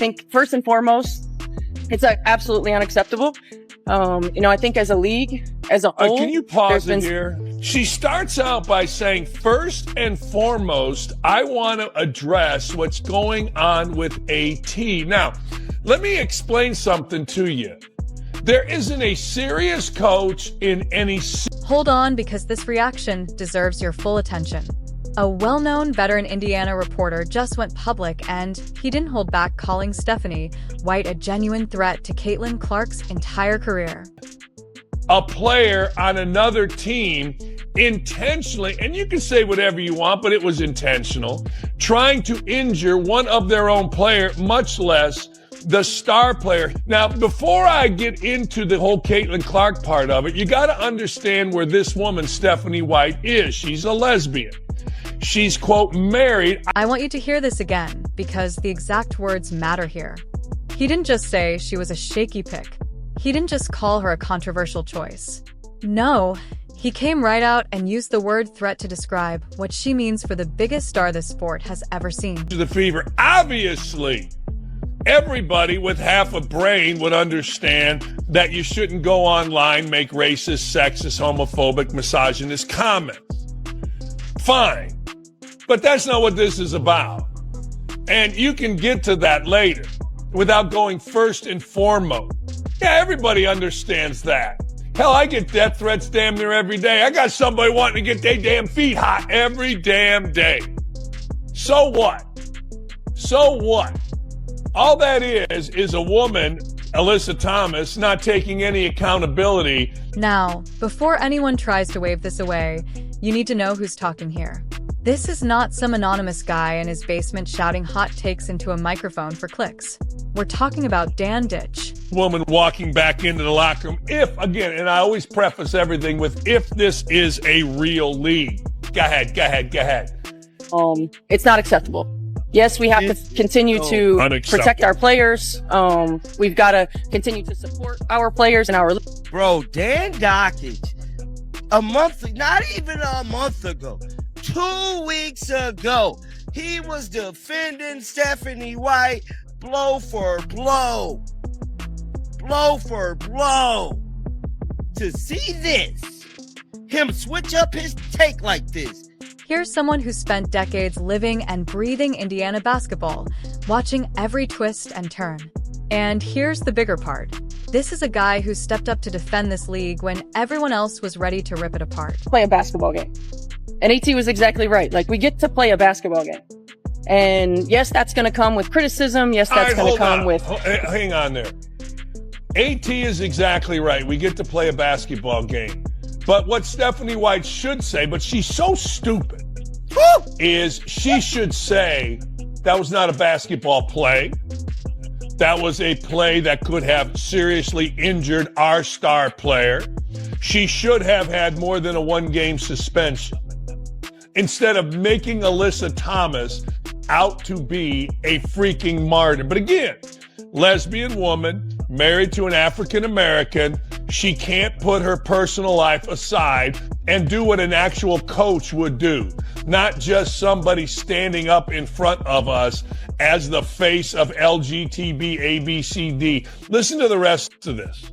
think first and foremost, it's absolutely unacceptable. I think as a league, as a whole. Can you pause it here? She starts out by saying, first and foremost, I want to address what's going on with AT. Now, let me explain something to you. There isn't a serious coach in any... Hold on, because this reaction deserves your full attention. A well-known veteran Indiana reporter just went public, and he didn't hold back calling Stephanie White a genuine threat to Caitlin Clark's entire career. A player on another team intentionally, and you can say whatever you want, but it was intentional, trying to injure one of their own player, much less the star player. Now, before I get into the whole Caitlin Clark part of it, you got to understand where this woman, Stephanie White, is. She's a lesbian. She's, quote, married. I want you to hear this again, because the exact words matter here. He didn't just say she was a shaky pick. He didn't just call her a controversial choice. No, he came right out and used the word threat to describe what she means for the biggest star this sport has ever seen. The fever. Obviously, everybody with half a brain would understand that you shouldn't go online, make racist, sexist, homophobic, misogynist comments. Fine. But that's not what this is about. And you can get to that later without going first and foremost. Yeah, everybody understands that. Hell, I get death threats damn near every day. I got somebody wanting to get their damn feet hot every damn day. So what? So what? All that is a woman, Alyssa Thomas, not taking any accountability. Now, before anyone tries to wave this away, you need to know who's talking here. This is not some anonymous guy in his basement shouting hot takes into a microphone for clicks. We're talking about Dan Ditch. Woman walking back into the locker room. If, again, and I always preface everything with, if this is a real league. Go ahead. It's not acceptable. Yes, we have to continue to protect our players. We've got to continue to support our players and our... Bro, Dan Ditch, not even a month ago, 2 weeks ago, he was defending Stephanie White blow for blow. Blow for blow. To see this, him switch up his take like this. Here's someone who spent decades living and breathing Indiana basketball, watching every twist and turn. And here's the bigger part. This is a guy who stepped up to defend this league when everyone else was ready to rip it apart. Play a basketball game. And AT was exactly right. Like, we get to play a basketball game. And yes, that's going to come with criticism. Yes, that's going to come with... Hang on there. AT is exactly right. We get to play a basketball game. But what Stephanie White should say, but she's so stupid, is she should say that was not a basketball play. That was a play that could have seriously injured our star player. She should have had more than a one-game suspension. Instead of making Alyssa Thomas out to be a freaking martyr. But again, lesbian woman, married to an African-American, she can't put her personal life aside and do what an actual coach would do. Not just somebody standing up in front of us as the face of LGTB ABCD. Listen to the rest of this.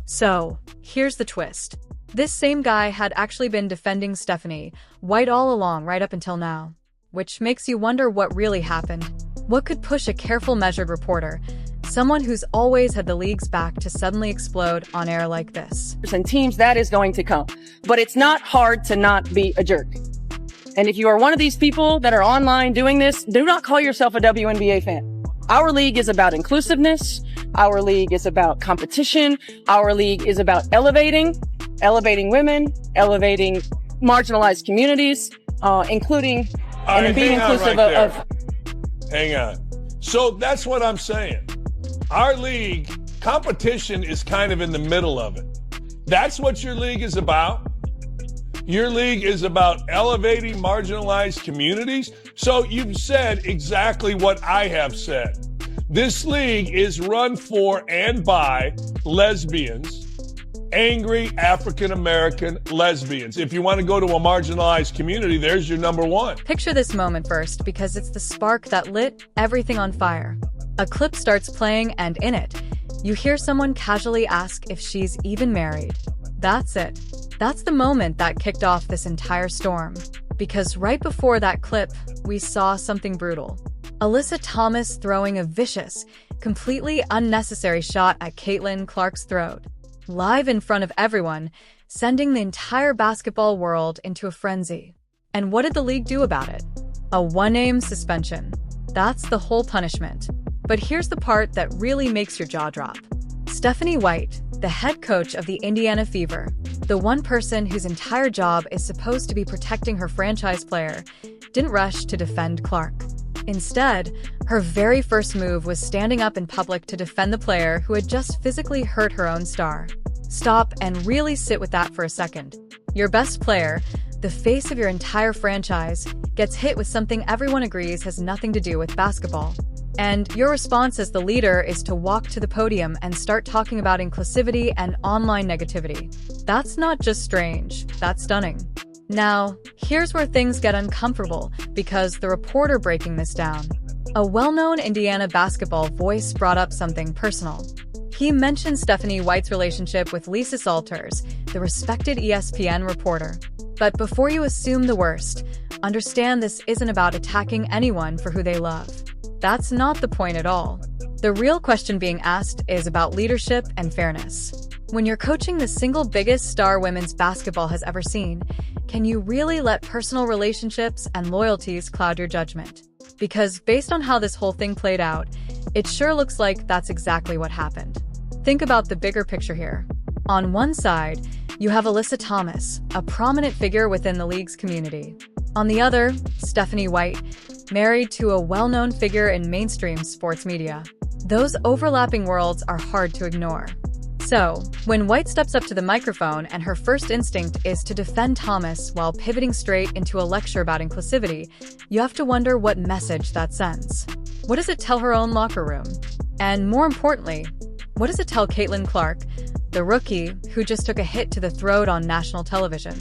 So, here's the twist. This same guy had actually been defending Stephanie White all along, right up until now. Which makes you wonder what really happened. What could push a careful, measured reporter, someone who's always had the league's back, to suddenly explode on air like this? And teams, that is going to come. But it's not hard to not be a jerk. And if you are one of these people that are online doing this, do not call yourself a WNBA fan. Our league is about inclusiveness. Our league is about competition. Our league is about elevating women, elevating marginalized communities, including and being inclusive of. Hang on. So that's what I'm saying. Our league, competition is kind of in the middle of it. That's what your league is about. Your league is about elevating marginalized communities. So you've said exactly what I have said. This league is run for and by lesbians, angry African-American lesbians. If you want to go to a marginalized community, there's your number one. Picture this moment first, because it's the spark that lit everything on fire. A clip starts playing, and in it, you hear someone casually ask if she's even married. That's it. That's the moment that kicked off this entire storm. Because right before that clip, we saw something brutal. Alyssa Thomas throwing a vicious, completely unnecessary shot at Caitlin Clark's throat, live in front of everyone, sending the entire basketball world into a frenzy. And what did the league do about it? A one-game suspension. That's the whole punishment. But here's the part that really makes your jaw drop. Stephanie White, the head coach of the Indiana Fever, the one person whose entire job is supposed to be protecting her franchise player, didn't rush to defend Clark. Instead, her very first move was standing up in public to defend the player who had just physically hurt her own star. Stop and really sit with that for a second. Your best player, the face of your entire franchise, gets hit with something everyone agrees has nothing to do with basketball. And your response as the leader is to walk to the podium and start talking about inclusivity and online negativity. That's not just strange, that's stunning. Now, here's where things get uncomfortable, because the reporter breaking this down, a well-known Indiana basketball voice, brought up something personal. He mentioned Stephanie White's relationship with Lisa Salters, the respected ESPN reporter. But before you assume the worst, understand this isn't about attacking anyone for who they love. That's not the point at all. The real question being asked is about leadership and fairness. When you're coaching the single biggest star women's basketball has ever seen, can you really let personal relationships and loyalties cloud your judgment? Because based on how this whole thing played out, it sure looks like that's exactly what happened. Think about the bigger picture here. On one side, you have Alyssa Thomas, a prominent figure within the league's community. On the other, Stephanie White, married to a well-known figure in mainstream sports media. Those overlapping worlds are hard to ignore. So, when White steps up to the microphone and her first instinct is to defend Thomas while pivoting straight into a lecture about inclusivity, you have to wonder what message that sends. What does it tell her own locker room? And more importantly, what does it tell Caitlin Clark, the rookie who just took a hit to the throat on national television?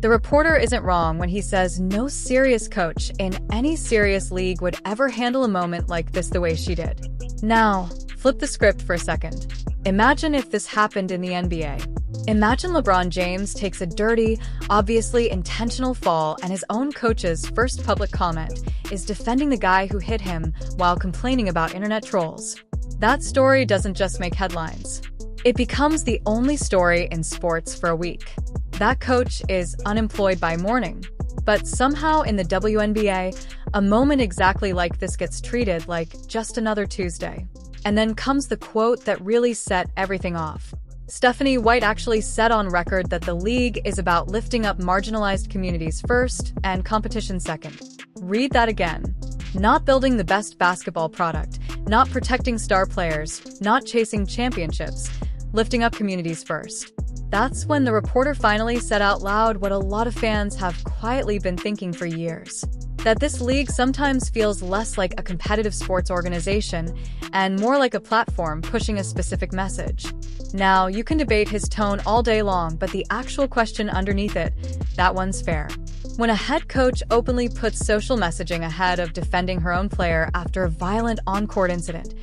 The reporter isn't wrong when he says no serious coach in any serious league would ever handle a moment like this the way she did. Now, flip the script for a second. Imagine if this happened in the NBA. Imagine LeBron James takes a dirty, obviously intentional fall, and his own coach's first public comment is defending the guy who hit him while complaining about internet trolls. That story doesn't just make headlines. It becomes the only story in sports for a week. That coach is unemployed by morning. But somehow in the WNBA, a moment exactly like this gets treated like just another Tuesday. And then comes the quote that really set everything off. Stephanie White actually said on record that the league is about lifting up marginalized communities first and competition second. Read that again. Not building the best basketball product, not protecting star players, not chasing championships, lifting up communities first. That's when the reporter finally said out loud what a lot of fans have quietly been thinking for years. That this league sometimes feels less like a competitive sports organization and more like a platform pushing a specific message. Now, you can debate his tone all day long, but the actual question underneath it, that one's fair. When a head coach openly puts social messaging ahead of defending her own player after a violent on-court incident,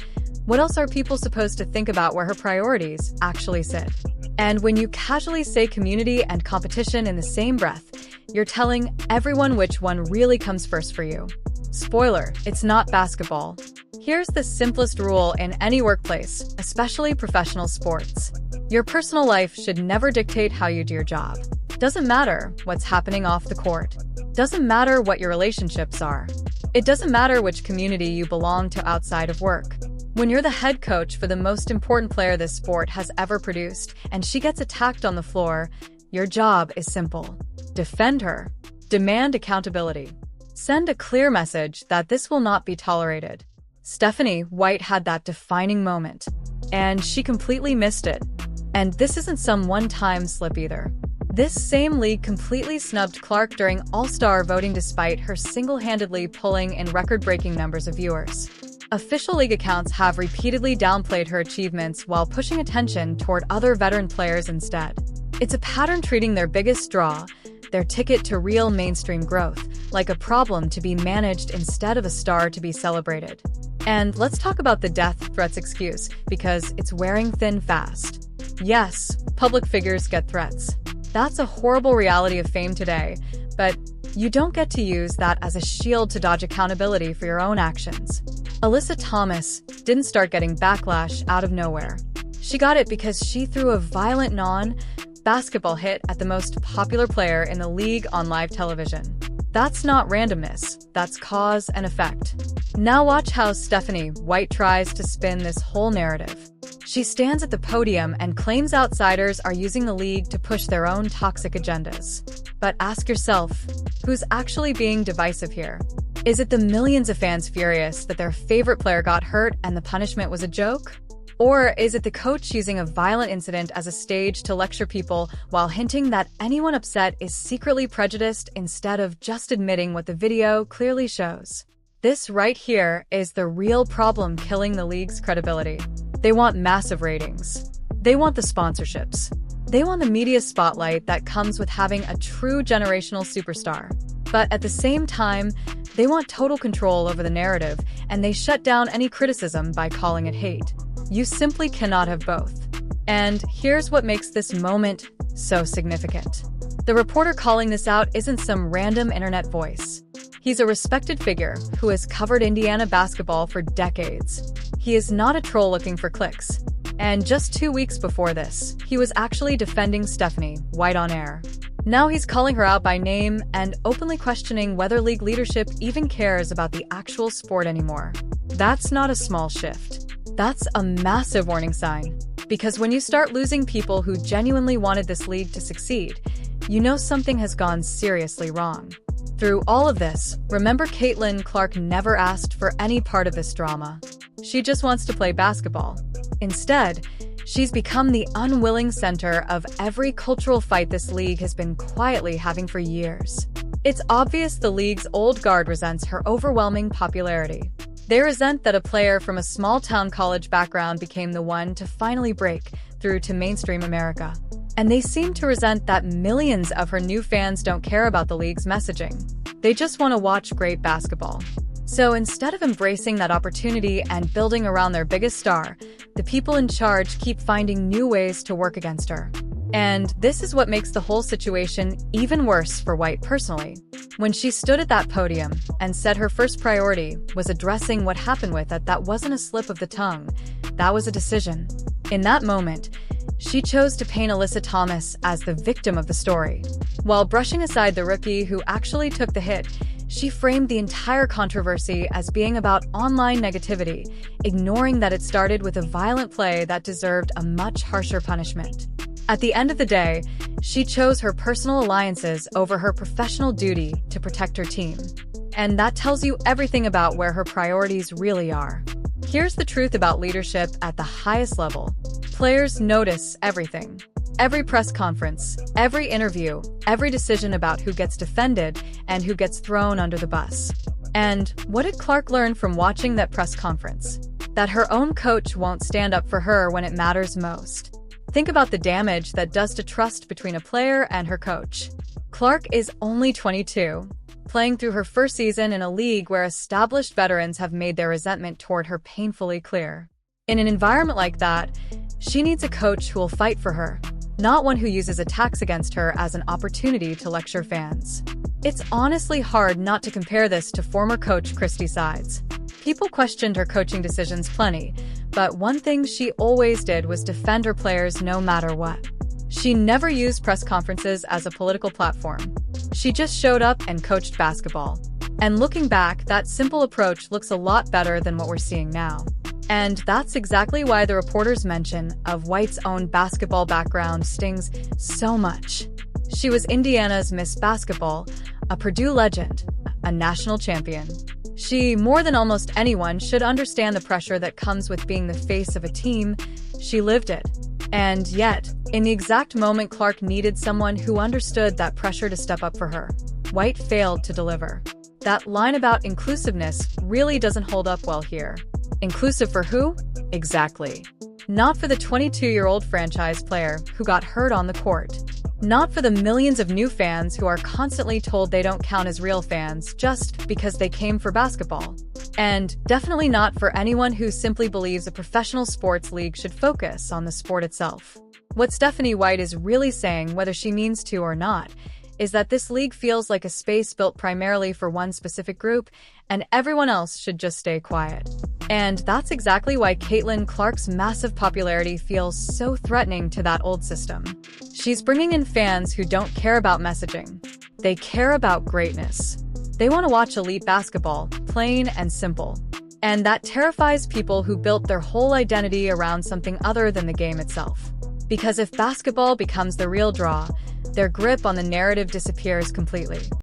what else are people supposed to think about where her priorities actually sit? And when you casually say community and competition in the same breath, you're telling everyone which one really comes first for you. Spoiler, it's not basketball. Here's the simplest rule in any workplace, especially professional sports. Your personal life should never dictate how you do your job. Doesn't matter what's happening off the court. Doesn't matter what your relationships are. It doesn't matter which community you belong to outside of work. When you're the head coach for the most important player this sport has ever produced, and she gets attacked on the floor, your job is simple. Defend her. Demand accountability. Send a clear message that this will not be tolerated. Stephanie White had that defining moment, and she completely missed it. And this isn't some one-time slip either. This same league completely snubbed Clark during All-Star voting despite her single-handedly pulling in record-breaking numbers of viewers. Official league accounts have repeatedly downplayed her achievements while pushing attention toward other veteran players instead. It's a pattern treating their biggest draw, their ticket to real mainstream growth, like a problem to be managed instead of a star to be celebrated. And let's talk about the death threats excuse, because it's wearing thin fast. Yes, public figures get threats. That's a horrible reality of fame today, but you don't get to use that as a shield to dodge accountability for your own actions. Alyssa Thomas didn't start getting backlash out of nowhere. She got it because she threw a violent non-basketball hit at the most popular player in the league on live television. That's not randomness, that's cause and effect. Now watch how Stephanie White tries to spin this whole narrative. She stands at the podium and claims outsiders are using the league to push their own toxic agendas. But ask yourself, who's actually being divisive here? Is it the millions of fans furious that their favorite player got hurt and the punishment was a joke? Or is it the coach using a violent incident as a stage to lecture people while hinting that anyone upset is secretly prejudiced instead of just admitting what the video clearly shows? This right here is the real problem killing the league's credibility. They want massive ratings. They want the sponsorships. They want the media spotlight that comes with having a true generational superstar. But at the same time, they want total control over the narrative, and they shut down any criticism by calling it hate. You simply cannot have both. And here's what makes this moment so significant. The reporter calling this out isn't some random internet voice. He's a respected figure who has covered Indiana basketball for decades. He is not a troll looking for clicks. And just 2 weeks before this, he was actually defending Stephanie White on air. Now he's calling her out by name and openly questioning whether league leadership even cares about the actual sport anymore. That's not a small shift. That's a massive warning sign. Because when you start losing people who genuinely wanted this league to succeed, you know something has gone seriously wrong. Through all of this, remember Caitlin Clark never asked for any part of this drama. She just wants to play basketball. Instead, she's become the unwilling center of every cultural fight this league has been quietly having for years. It's obvious the league's old guard resents her overwhelming popularity. They resent that a player from a small-town college background became the one to finally break through to mainstream America. And they seem to resent that millions of her new fans don't care about the league's messaging. They just want to watch great basketball. So instead of embracing that opportunity and building around their biggest star, the people in charge keep finding new ways to work against her. And this is what makes the whole situation even worse for White personally. When she stood at that podium and said her first priority was addressing what happened with it, that wasn't a slip of the tongue, that was a decision. In that moment, she chose to paint Alyssa Thomas as the victim of the story. While brushing aside the rookie who actually took the hit, she framed the entire controversy as being about online negativity, ignoring that it started with a violent play that deserved a much harsher punishment. At the end of the day, she chose her personal alliances over her professional duty to protect her team. And that tells you everything about where her priorities really are. Here's the truth about leadership at the highest level. Players notice everything. Every press conference, every interview, every decision about who gets defended and who gets thrown under the bus. And what did Clark learn from watching that press conference? That her own coach won't stand up for her when it matters most. Think about the damage that does to trust between a player and her coach. Clark is only 22, playing through her first season in a league where established veterans have made their resentment toward her painfully clear. In an environment like that, she needs a coach who will fight for her, not one who uses attacks against her as an opportunity to lecture fans. It's honestly hard not to compare this to former coach Christy Sides. People questioned her coaching decisions plenty, but one thing she always did was defend her players no matter what. She never used press conferences as a political platform. She just showed up and coached basketball. And looking back, that simple approach looks a lot better than what we're seeing now. And that's exactly why the reporter's mention of White's own basketball background stings so much. She was Indiana's Miss Basketball, a Purdue legend, a national champion. She, more than almost anyone, should understand the pressure that comes with being the face of a team. She lived it. And yet, in the exact moment Clark needed someone who understood that pressure to step up for her, White failed to deliver. That line about inclusiveness really doesn't hold up well here. Inclusive for who? Exactly. Not for the 22-year-old franchise player who got hurt on the court. Not for the millions of new fans who are constantly told they don't count as real fans just because they came for basketball. And definitely not for anyone who simply believes a professional sports league should focus on the sport itself. What Stephanie White is really saying, whether she means to or not, is that this league feels like a space built primarily for one specific group, and everyone else should just stay quiet. And that's exactly why Caitlin Clark's massive popularity feels so threatening to that old system. She's bringing in fans who don't care about messaging. They care about greatness. They want to watch elite basketball, plain and simple. And that terrifies people who built their whole identity around something other than the game itself. Because if basketball becomes the real draw, their grip on the narrative disappears completely.